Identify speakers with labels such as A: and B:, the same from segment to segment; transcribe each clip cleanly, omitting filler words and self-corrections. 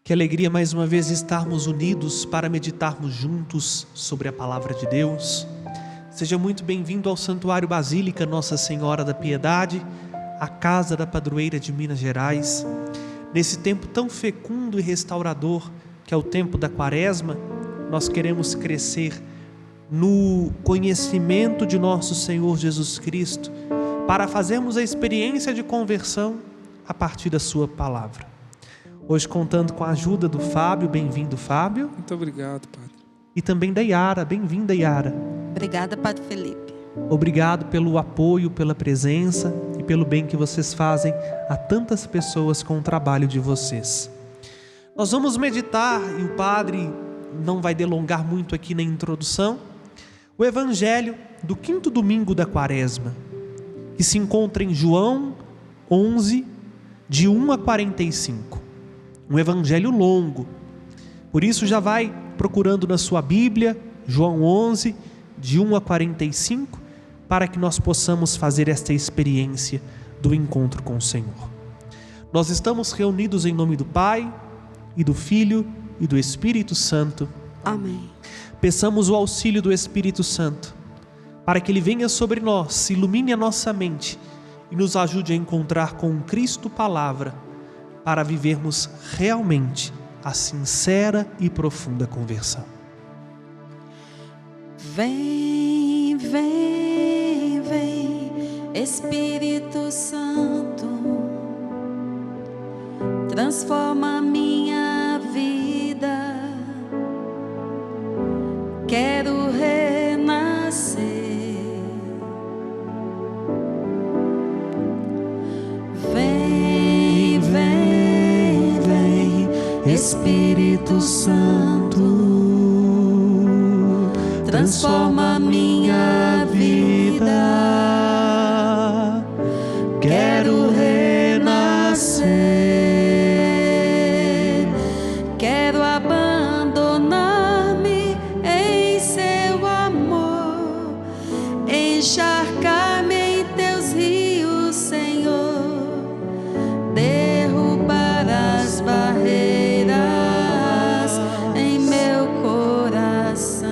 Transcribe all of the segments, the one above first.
A: Que alegria mais uma vez estarmos unidos para meditarmos juntos sobre a palavra de Deus. Seja muito bem-vindo ao Santuário Basílica Nossa Senhora da Piedade, a casa da padroeira de Minas Gerais. Nesse tempo tão fecundo e restaurador que é o tempo da Quaresma, nós queremos crescer no conhecimento de nosso Senhor Jesus Cristo, para fazermos a experiência de conversão a partir da sua palavra. Hoje contando com a ajuda do Fábio. Bem-vindo, Fábio.
B: Muito obrigado, Padre.
A: E também da Yara. Bem-vinda, Yara.
C: Obrigada, Padre Felipe.
A: Obrigado pelo apoio, pela presença e pelo bem que vocês fazem a tantas pessoas com o trabalho de vocês. Nós vamos meditar, e o Padre não vai delongar muito aqui na introdução, o Evangelho do quinto domingo da Quaresma, que se encontra em João 11, de 1 a 45. Um evangelho longo, por isso já vai procurando na sua Bíblia, João 11, de 1 a 45, para que nós possamos fazer esta experiência do encontro com o Senhor. Nós estamos reunidos em nome do Pai, e do Filho, e do Espírito Santo.
C: Amém.
A: Peçamos o auxílio do Espírito Santo, para que Ele venha sobre nós, ilumine a nossa mente, e nos ajude a encontrar com Cristo Palavra, para vivermos realmente a sincera e profunda conversão.
C: Vem, vem, vem, Espírito Santo, transforma a minha vida. Quero renascer. Vem, vem, vem, Espírito Santo, transforma a minha vida. Quero renascer. Quero abandonar-me em seu amor, encharcar-me em teus rios, Senhor, derrubar as barreiras em meu coração.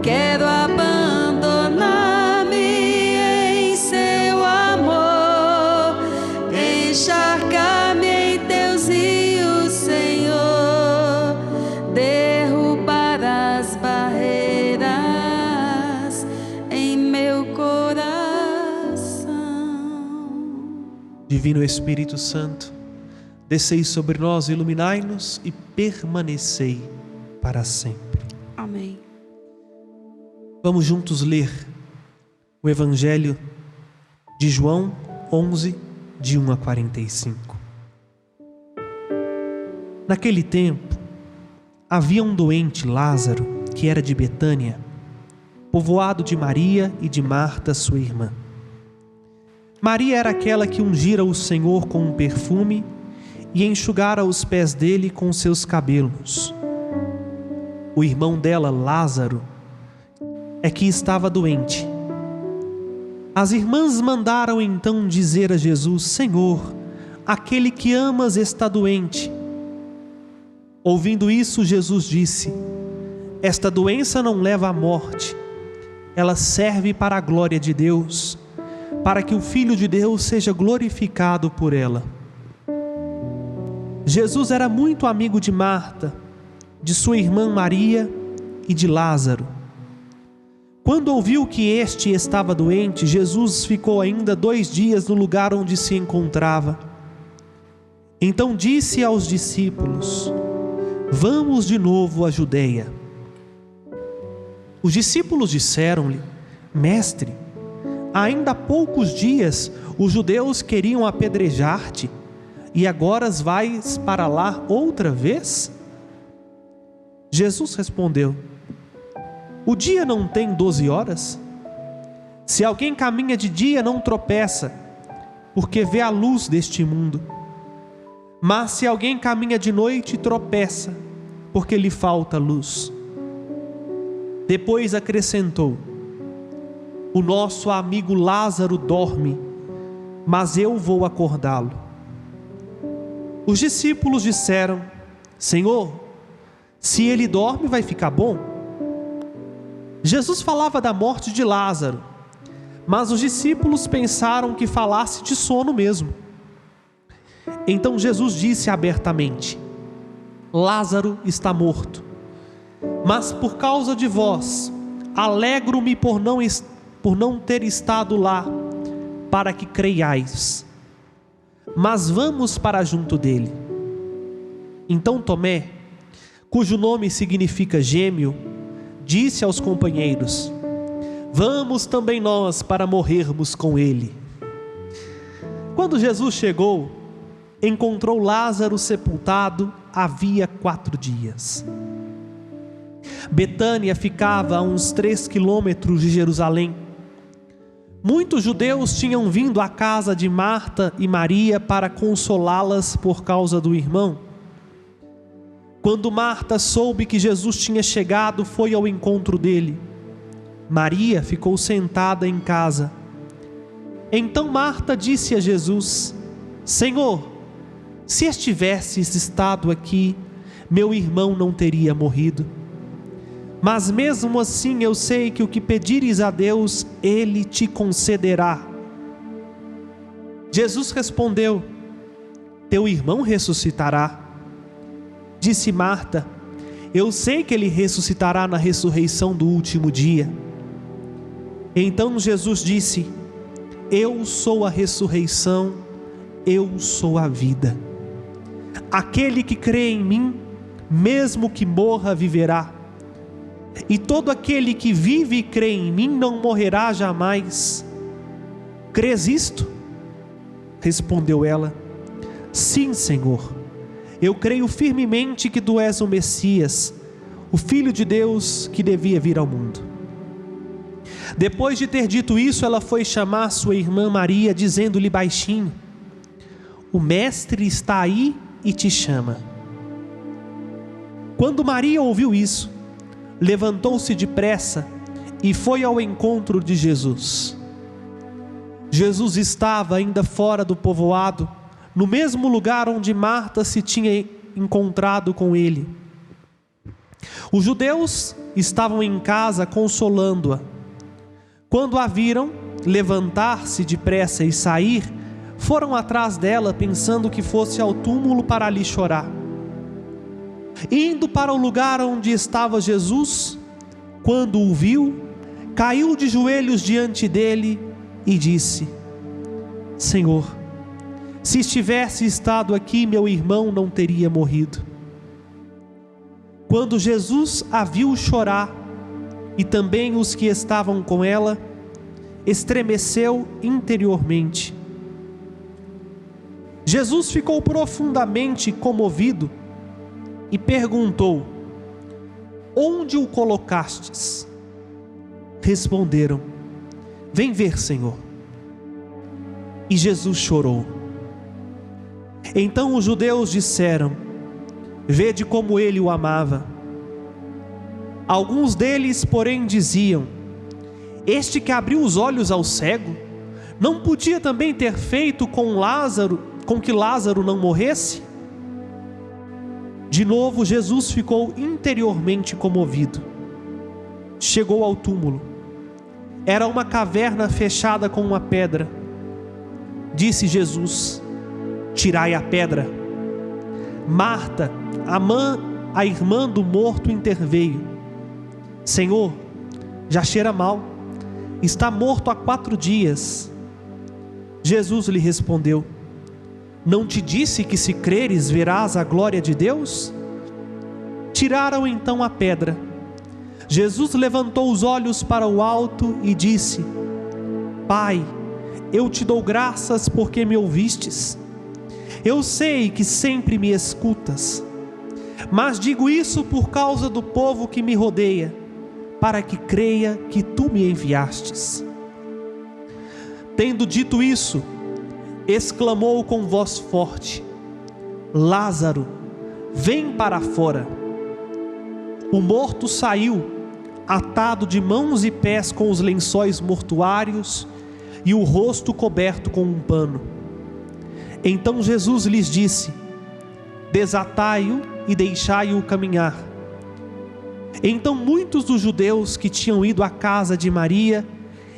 C: Quero abandonar-me em seu amor, encharcar-me em teus rios, Senhor, derrubar as barreiras em meu coração.
A: Divino Espírito Santo, descei sobre nós, iluminai-nos e permanecei para sempre.
C: Amém.
A: Vamos juntos ler o Evangelho de João 11, de 1 a 45. Naquele tempo, havia um doente, Lázaro, que era de Betânia, povoado de Maria e de Marta, sua irmã. Maria era aquela que ungira o Senhor com um perfume e enxugara os pés dele com seus cabelos. O irmão dela, Lázaro, é que estava doente. As irmãs mandaram então dizer a Jesus: Senhor, aquele que amas está doente. Ouvindo isso, Jesus disse: esta doença não leva à morte, ela serve para a glória de Deus, para que o Filho de Deus seja glorificado por ela. Jesus era muito amigo de Marta, de sua irmã Maria e de Lázaro. Quando ouviu que este estava doente, Jesus ficou ainda 2 dias no lugar onde se encontrava. Então disse aos discípulos: vamos de novo à Judeia. Os discípulos disseram-lhe: Mestre, ainda há poucos dias os judeus queriam apedrejar-te, e agora vais para lá outra vez? Jesus respondeu: o dia não tem 12 horas? Se alguém caminha de dia, não tropeça, porque vê a luz deste mundo. Mas se alguém caminha de noite, tropeça, porque lhe falta luz. Depois acrescentou: o nosso amigo Lázaro dorme, mas eu vou acordá-lo. Os discípulos disseram: Senhor, se ele dorme, vai ficar bom. Jesus falava da morte de Lázaro, mas os discípulos pensaram que falasse de sono mesmo. Então Jesus disse abertamente: Lázaro está morto, mas por causa de vós, alegro-me por não ter estado lá, para que creiais. Mas vamos para junto dele. Então Tomé, cujo nome significa gêmeo, disse aos companheiros: Vamos também nós para morrermos com ele. Quando Jesus chegou, encontrou Lázaro sepultado havia 4 dias. Betânia ficava a uns 3 quilômetros de Jerusalém. Muitos judeus tinham vindo à casa de Marta e Maria para consolá-las por causa do irmão. Quando Marta soube que Jesus tinha chegado, foi ao encontro dele. Maria ficou sentada em casa. Então Marta disse a Jesus: Senhor, se estivesses estado aqui, meu irmão não teria morrido. Mas mesmo assim eu sei que o que pedires a Deus, Ele te concederá. Jesus respondeu: Teu irmão ressuscitará. Disse Marta: Eu sei que ele ressuscitará na ressurreição do último dia. Então Jesus disse: Eu sou a ressurreição, eu sou a vida. Aquele que crê em mim, mesmo que morra, viverá. E todo aquele que vive e crê em mim não morrerá jamais. Crês isto? Respondeu ela: Sim, Senhor. Eu creio firmemente que tu és o Messias, o Filho de Deus que devia vir ao mundo. Depois de ter dito isso, ela foi chamar sua irmã Maria, dizendo-lhe baixinho: O Mestre está aí e te chama. Quando Maria ouviu isso, levantou-se depressa e foi ao encontro de Jesus. Jesus estava ainda fora do povoado, no mesmo lugar onde Marta se tinha encontrado com ele. Os judeus estavam em casa consolando-a. Quando a viram levantar-se depressa e sair, foram atrás dela, pensando que fosse ao túmulo para ali chorar. Indo para o lugar onde estava Jesus, quando o viu, caiu de joelhos diante dele e disse: Senhor, se estivesse estado aqui, meu irmão não teria morrido. Quando Jesus a viu chorar, e também os que estavam com ela, estremeceu interiormente. Jesus ficou profundamente comovido e perguntou: Onde o colocastes? Responderam: Vem ver, Senhor. E Jesus chorou. Então os judeus disseram: Vede como ele o amava. Alguns deles, porém, diziam: Este que abriu os olhos ao cego, não podia também ter feito com que Lázaro não morresse? De novo Jesus ficou interiormente comovido. Chegou ao túmulo. Era uma caverna fechada com uma pedra. Disse Jesus: Tirai a pedra. Marta, a irmã do morto, interveio: Senhor, já cheira mal, está morto há 4 dias. Jesus lhe respondeu: Não te disse que se creres verás a glória de Deus? Tiraram então a pedra. Jesus levantou os olhos para o alto e disse: Pai, eu te dou graças porque me ouvistes. Eu sei que sempre me escutas, mas digo isso por causa do povo que me rodeia, para que creia que tu me enviastes. Tendo dito isso, exclamou com voz forte: Lázaro, vem para fora. O morto saiu, atado de mãos e pés com os lençóis mortuários e o rosto coberto com um pano. Então Jesus lhes disse: desatai-o e deixai-o caminhar. Então muitos dos judeus que tinham ido à casa de Maria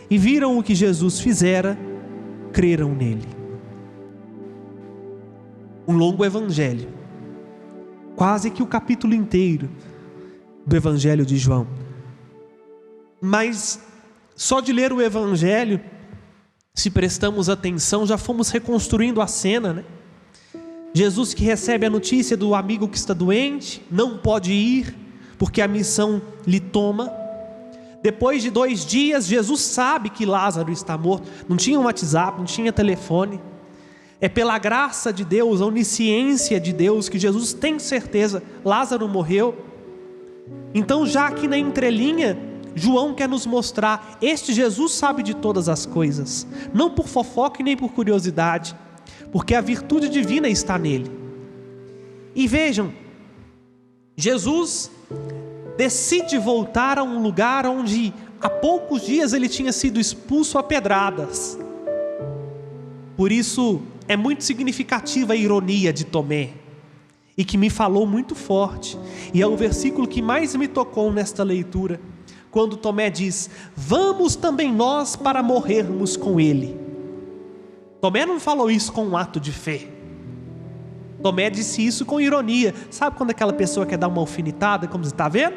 A: e viram o que Jesus fizera, creram nele. Um longo evangelho, quase que o capítulo inteiro do Evangelho de João. Mas só de ler o Evangelho, se prestamos atenção, já fomos reconstruindo a cena, né? Jesus que recebe a notícia do amigo que está doente, não pode ir, porque a missão lhe toma. Depois de 2 dias, Jesus sabe que Lázaro está morto. Não tinha um WhatsApp, não tinha telefone. É pela graça de Deus, a onisciência de Deus, que Jesus tem certeza, Lázaro morreu. Então, já aqui na entrelinha, João quer nos mostrar, este Jesus sabe de todas as coisas, não por fofoca e nem por curiosidade, porque a virtude divina está nele. E vejam, Jesus decide voltar a um lugar onde há poucos dias ele tinha sido expulso a pedradas. Por isso é muito significativa a ironia de Tomé, e que me falou muito forte, e é o versículo que mais me tocou nesta leitura, quando Tomé diz: vamos também nós para morrermos com ele. Tomé não falou isso com um ato de fé, Tomé disse isso com ironia. Sabe quando aquela pessoa quer dar uma alfinetada, como você está vendo?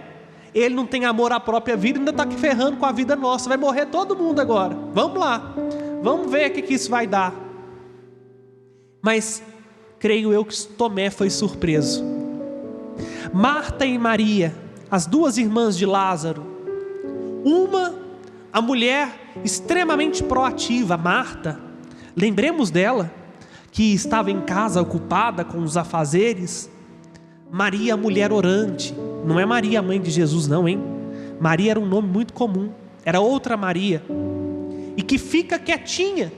A: Ele não tem amor à própria vida, ainda está aqui ferrando com a vida nossa, vai morrer todo mundo agora, vamos lá, vamos ver o que isso vai dar. Mas creio eu que Tomé foi surpreso. Marta e Maria, as 2 irmãs de Lázaro, uma, a mulher extremamente proativa, Marta, lembremos dela, que estava em casa ocupada com os afazeres. Maria, a mulher orante, não é Maria, mãe de Jesus não, hein? Maria era um nome muito comum, era outra Maria, e que fica quietinha,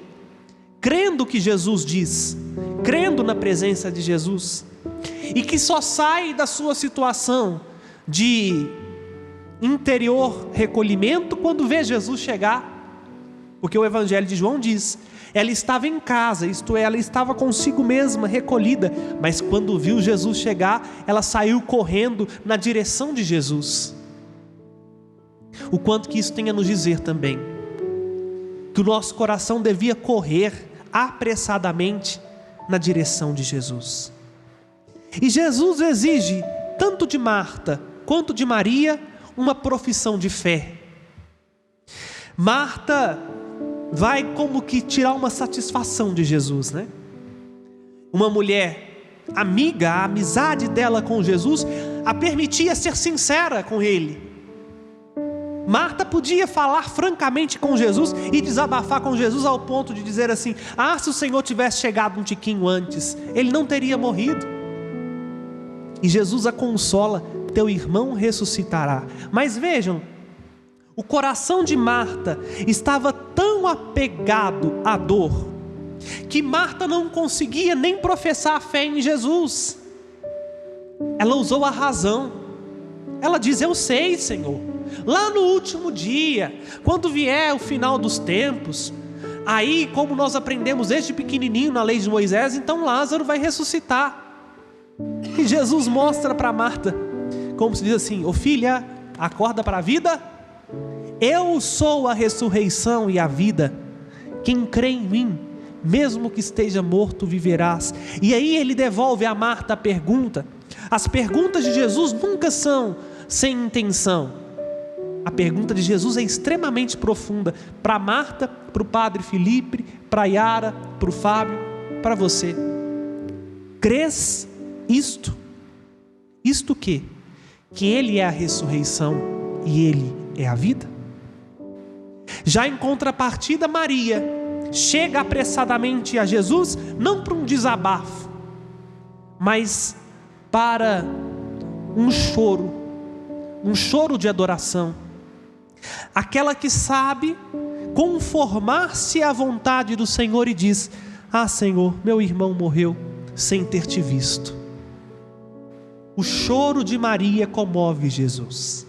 A: crendo o que Jesus diz, crendo na presença de Jesus, e que só sai da sua situação de interior recolhimento quando vê Jesus chegar, porque o Evangelho de João diz, ela estava em casa, isto é, ela estava consigo mesma, recolhida, mas quando viu Jesus chegar, ela saiu correndo na direção de Jesus. O quanto que isso tem a nos dizer também, que o nosso coração devia correr apressadamente na direção de Jesus. E Jesus exige tanto de Marta quanto de Maria uma profissão de fé. Marta vai como que tirar uma satisfação de Jesus, né? Uma mulher amiga, a amizade dela com Jesus a permitia ser sincera com ele. Marta podia falar francamente com Jesus e desabafar com Jesus ao ponto de dizer assim: ah, se o Senhor tivesse chegado um tiquinho antes, ele não teria morrido. E Jesus a consola: teu irmão ressuscitará. Mas vejam, o coração de Marta estava tão apegado à dor, que Marta não conseguia nem professar a fé em Jesus. Ela usou a razão. Ela diz: eu sei, Senhor, lá no último dia, quando vier o final dos tempos, aí, como nós aprendemos desde pequenininho na lei de Moisés, então Lázaro vai ressuscitar. E Jesus mostra para Marta, como se diz assim: ô filha, acorda para a vida. Eu sou a ressurreição e a vida. Quem crê em mim, mesmo que esteja morto, viverás. E aí ele devolve a Marta a pergunta. As perguntas de Jesus nunca são sem intenção. A pergunta de Jesus é extremamente profunda. Para Marta, para o padre Felipe, para Yara, para o Fábio, para você. Crês isto? Isto que? Que Ele é a ressurreição e Ele é a vida? Já em contrapartida, Maria chega apressadamente a Jesus, não para um desabafo, mas para um choro de adoração. Aquela que sabe conformar-se à vontade do Senhor e diz: ah, Senhor, meu irmão morreu sem ter te visto. O choro de Maria comove Jesus.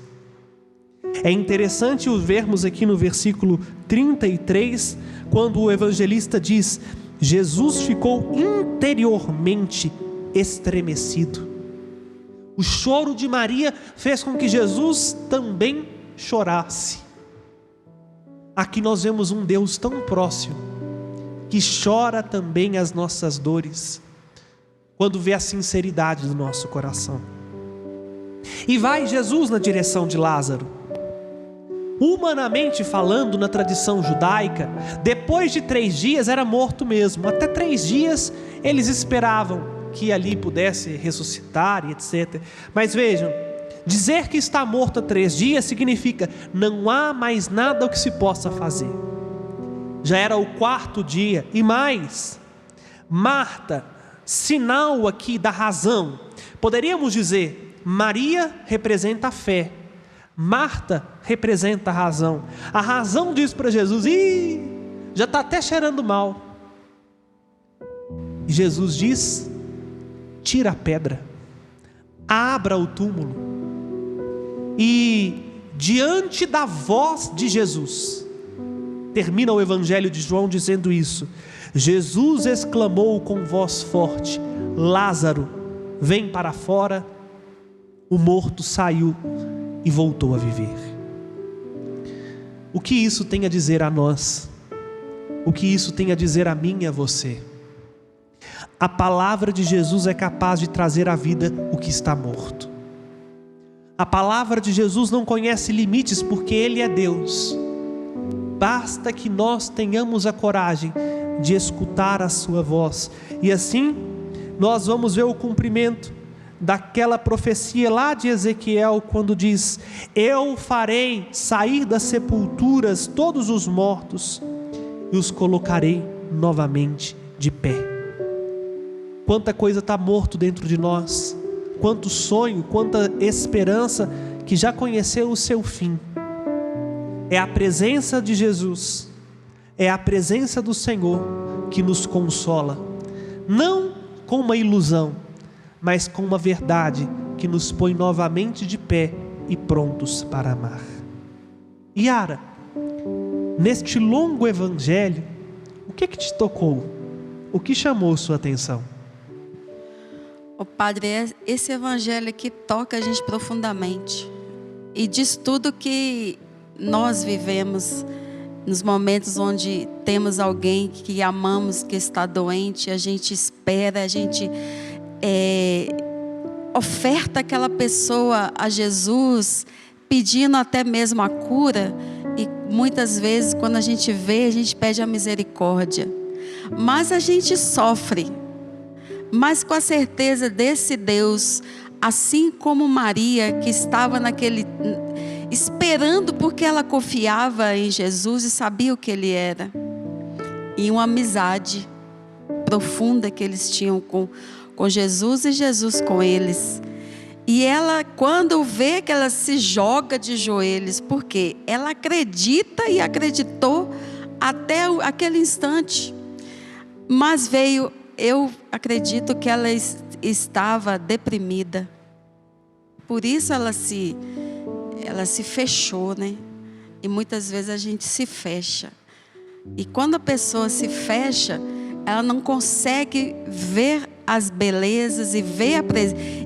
A: É interessante o vermos aqui no versículo 33, quando o evangelista diz: Jesus ficou interiormente estremecido. O choro de Maria fez com que Jesus também chorasse. Aqui nós vemos um Deus tão próximo, que chora também as nossas dores, quando vê a sinceridade do nosso coração. E vai Jesus na direção de Lázaro. Humanamente falando, na tradição judaica, depois de 3 dias era morto mesmo. Até 3 dias eles esperavam que ali pudesse ressuscitar e etc. Mas vejam, dizer que está morto há 3 dias significa não há mais nada o que se possa fazer. Já era o 4º dia e mais. Marta, sinal aqui da razão. Poderíamos dizer, Maria representa a fé, Marta representa a razão. A razão diz para Jesus: já está até cheirando mal. E Jesus diz: tira a pedra, abra o túmulo. E diante da voz de Jesus, termina o Evangelho de João dizendo isso: Jesus exclamou com voz forte: Lázaro, vem para fora. O morto saiu e voltou a viver. O que isso tem a dizer a nós? O que isso tem a dizer a mim e a você? A palavra de Jesus é capaz de trazer à vida o que está morto. A palavra de Jesus não conhece limites, porque Ele é Deus. Basta que nós tenhamos a coragem de escutar a sua voz, e assim nós vamos ver o cumprimento daquela profecia lá de Ezequiel, quando diz: eu farei sair das sepulturas todos os mortos e os colocarei novamente de pé. Quanta coisa está morto dentro de nós, quanto sonho, quanta esperança que já conheceu o seu fim. É a presença de Jesus, é a presença do Senhor que nos consola, não com uma ilusão, mas com uma verdade que nos põe novamente de pé e prontos para amar. Yara, neste longo evangelho, o que te tocou? O que chamou sua atenção?
C: Padre, esse evangelho aqui toca a gente profundamente e diz tudo que nós vivemos nos momentos onde temos alguém que amamos que está doente. A gente espera, a gente oferta aquela pessoa a Jesus, pedindo até mesmo a cura, e muitas vezes quando a gente vê, a gente pede a misericórdia, mas a gente sofre, mas com a certeza desse Deus, assim como Maria, que estava esperando, porque ela confiava em Jesus e sabia o que Ele era, e uma amizade profunda que eles tinham com Jesus e Jesus com eles. E ela, quando vê que ela se joga de joelhos, porque ela acredita e acreditou até aquele instante, mas eu acredito que ela estava deprimida, por isso ela se fechou, né? E muitas vezes a gente se fecha, e quando a pessoa se fecha, ela não consegue ver as belezas e ver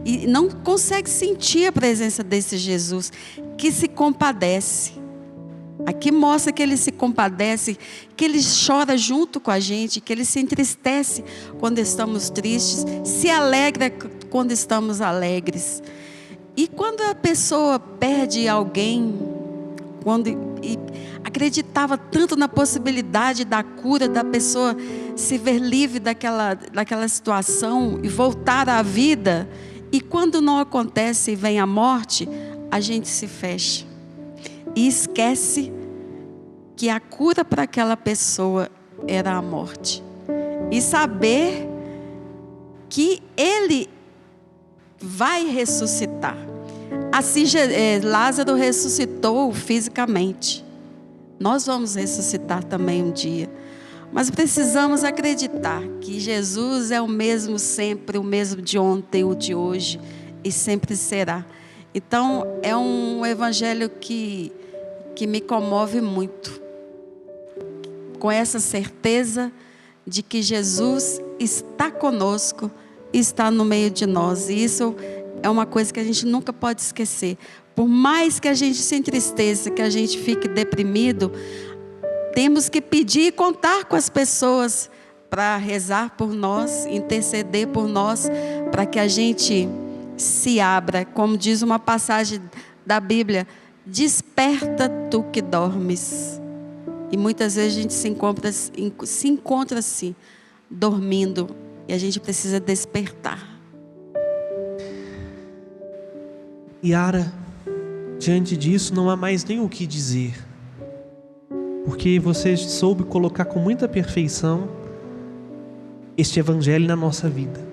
C: e não consegue sentir a presença desse Jesus que se compadece. Aqui mostra que Ele se compadece, que Ele chora junto com a gente, que Ele se entristece quando estamos tristes, se alegra quando estamos alegres. E quando a pessoa perde alguém, e acreditava tanto na possibilidade da cura, da pessoa se ver livre daquela situação e voltar à vida, e quando não acontece e vem a morte, a gente se fecha e esquece que a cura para aquela pessoa era a morte, e saber que Ele vai ressuscitar. Assim Lázaro ressuscitou fisicamente, nós vamos ressuscitar também um dia, mas precisamos acreditar que Jesus é o mesmo sempre, o mesmo de ontem, o de hoje, e sempre será. Então é um evangelho que me comove muito, com essa certeza de que Jesus está conosco está no meio de nós. E isso é uma coisa que a gente nunca pode esquecer. Por mais que a gente se entristeça, que a gente fique deprimido, temos que pedir e contar com as pessoas para rezar por nós, interceder por nós, para que a gente se abra. Como diz uma passagem da Bíblia: desperta tu que dormes. E muitas vezes a gente se encontra assim, dormindo, e a gente precisa despertar.
A: Yara, diante disso não há mais nem o que dizer, porque você soube colocar com muita perfeição este evangelho na nossa vida.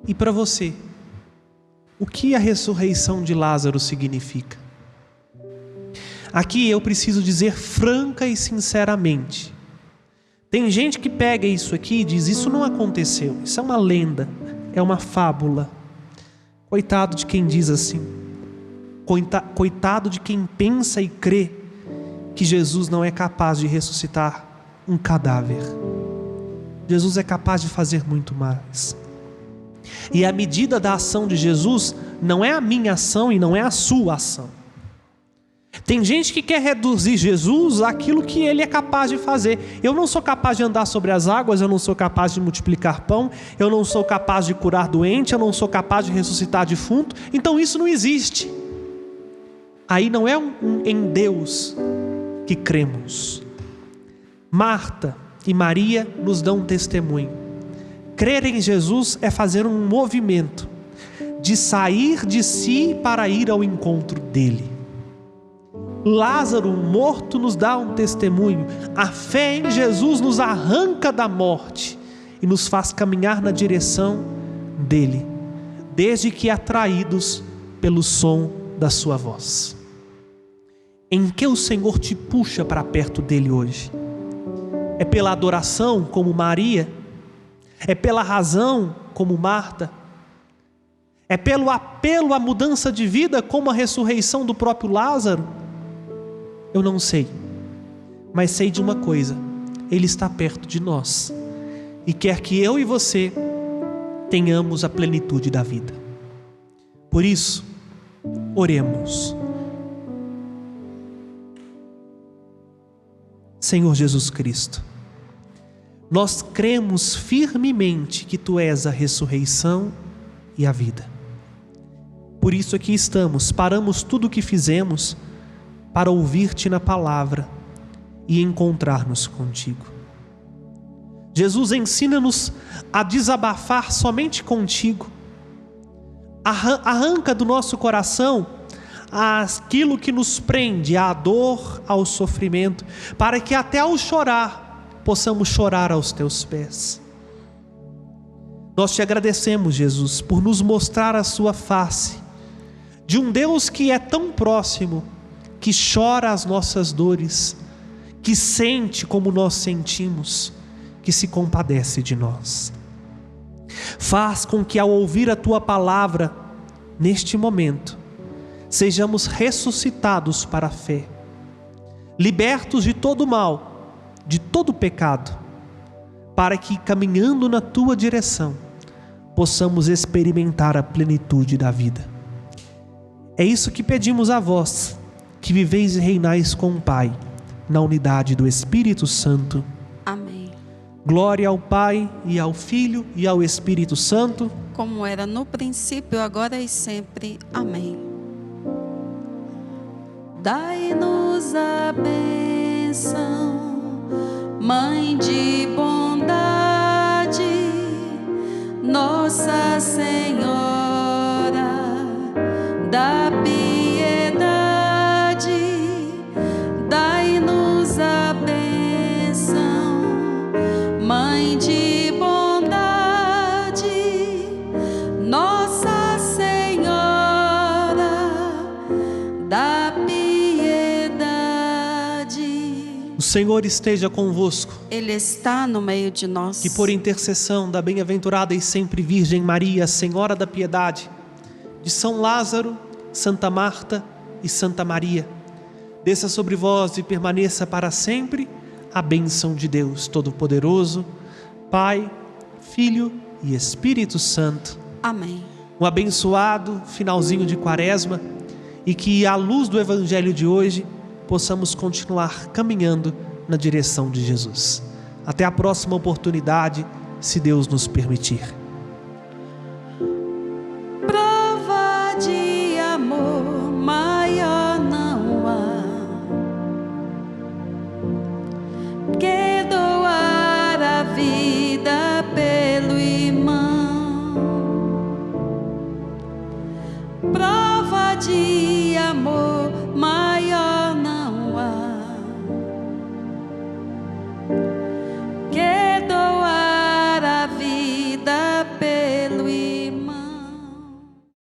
A: E para você, o que a ressurreição de Lázaro significa? Aqui eu preciso dizer franca e sinceramente, tem gente que pega isso aqui e diz: isso não aconteceu, isso é uma lenda, é uma fábula. Coitado de quem diz assim. Coitado de quem pensa e crê que Jesus não é capaz de ressuscitar um cadáver. Jesus é capaz de fazer muito mais. E a medida da ação de Jesus não é a minha ação e não é a sua ação. Tem gente que quer reduzir Jesus àquilo que ele é capaz de fazer. Eu não sou capaz de andar sobre as águas, eu não sou capaz de multiplicar pão, eu não sou capaz de curar doente, eu não sou capaz de ressuscitar defunto, então isso não existe. Aí não é em Deus que cremos. Marta e Maria nos dão um testemunho. Crer em Jesus é fazer um movimento de sair de si para ir ao encontro dele. Lázaro morto nos dá um testemunho. A fé em Jesus nos arranca da morte e nos faz caminhar na direção dele, desde que atraídos pelo som da sua voz. Em que o Senhor te puxa para perto dele hoje? É pela adoração, como Maria? É pela razão, como Marta? É pelo apelo à mudança de vida, como a ressurreição do próprio Lázaro? Eu não sei, mas sei de uma coisa: ele está perto de nós e quer que eu e você tenhamos a plenitude da vida. Por isso, oremos. Senhor Jesus Cristo, nós cremos firmemente que Tu és a ressurreição e a vida. Por isso aqui estamos, paramos tudo o que fizemos para ouvir-Te na palavra e encontrar-nos contigo. Jesus, ensina-nos a desabafar somente contigo. Arranca do nosso coração aquilo que nos prende à dor, ao sofrimento, para que até ao chorar possamos chorar aos Teus pés. Nós Te agradecemos, Jesus, por nos mostrar a Sua face, de um Deus que é tão próximo, que chora as nossas dores, que sente como nós sentimos, que se compadece de nós. Faz com que ao ouvir a Tua palavra, neste momento, sejamos ressuscitados para a fé, libertos de todo mal, de todo pecado, para que caminhando na Tua direção, possamos experimentar a plenitude da vida. É isso que pedimos a vós, que viveis e reinais com o Pai, na unidade do Espírito Santo.
C: Amém.
A: Glória ao Pai, e ao Filho, e ao Espírito Santo.
C: Como era no princípio, agora e sempre. Amém. Dai-nos a bênção, Mãe de bondade, Nossa Senhora da piedade, dai-nos a bênção, Mãe de bondade, Nossa Senhora da piedade.
A: O Senhor esteja convosco.
C: Ele está no meio de nós.
A: Que por intercessão da bem-aventurada e sempre Virgem Maria, Senhora da Piedade, de São Lázaro, Santa Marta e Santa Maria, desça sobre vós e permaneça para sempre a bênção de Deus Todo-Poderoso, Pai, Filho e Espírito Santo.
C: Amém.
A: Um abençoado finalzinho de Quaresma e que, à luz do Evangelho de hoje, possamos continuar caminhando na direção de Jesus. Até a próxima oportunidade, se Deus nos permitir.